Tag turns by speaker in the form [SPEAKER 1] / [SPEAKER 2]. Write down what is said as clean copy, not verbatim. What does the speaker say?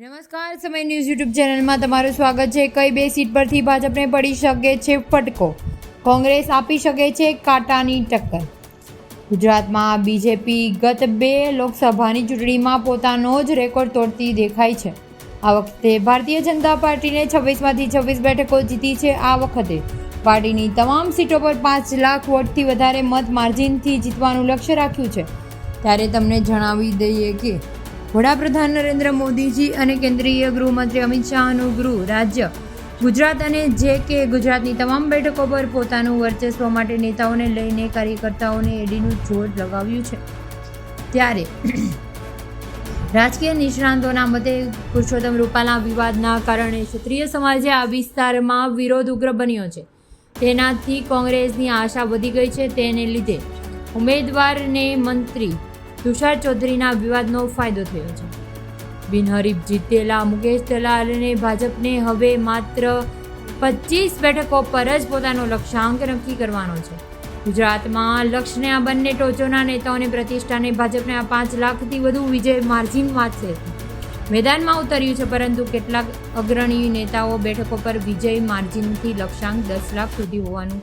[SPEAKER 1] નમસ્કાર, સમય news YouTube ચેનલમાં તમારું સ્વાગત છે. કઈ બે સીટ પરથી ભાજપને પડી શકે છે ફટકો? કોંગ્રેસ આપી શકે છે કાંટાની ટક્કર? ગુજરાતમાં બીજેપી ગત બે લોકસભાની ચૂંટણીમાં પોતાનો જ રેકોર્ડ તોડતી દેખાય છે. આ વખતે ભારતીય જનતા પાર્ટીને 26માંથી 26 બેઠકો જીતી છે. આ વખતે પાર્ટીની તમામ સીટો પર 5 લાખ વોટથી વધારે મત માર્જિનથી જીતવાનું લક્ષ્ય રાખ્યું છે. ત્યારે તમને જણાવી દઈએ કે વડાપ્રધાન નરેન્દ્ર મોદીજી અને કેન્દ્રીય ગૃહમંત્રી અમિત શાહનું ગૃહ રાજ્ય ગુજરાત અને જે કે ગુજરાતની તમામ બેઠકો પર પોતાનું વર્ચસ્વ માટે નેતાઓને લઈને કાર્યકર્તાઓને એડીનું જોર લગાવ્યું છે. ત્યારે રાજકીય નિષ્ણાંતોના મતે પુરુષોત્તમ રૂપાલા વિવાદના કારણે ક્ષત્રિય સમાજે આ વિસ્તારમાં વિરોધ ઉગ્ર બન્યો છે. તેનાથી કોંગ્રેસની આશા વધી ગઈ છે. તેને લીધે ઉમેદવારને મંત્રી તુષાર ચૌધરીના વિવાદનો ફાયદો થયો છે. બિનહરીફ જીતેલા મુકેશ દલાલને ભાજપને હવે માત્ર 25 બેઠકો પર જ પોતાનો લક્ષ્યાંક નક્કી કરવાનો છે. ગુજરાતમાં લક્ષ્યને આ બંને ટોચોના નેતાઓની પ્રતિષ્ઠાને ભાજપને આ 5 લાખથી વધુ વિજય માર્જિન વાંચશે મેદાનમાં ઉતર્યું છે. પરંતુ કેટલાક અગ્રણી નેતાઓ બેઠકો પર વિજય માર્જિનથી લક્ષ્યાંક 10 લાખ સુધી હોવાનું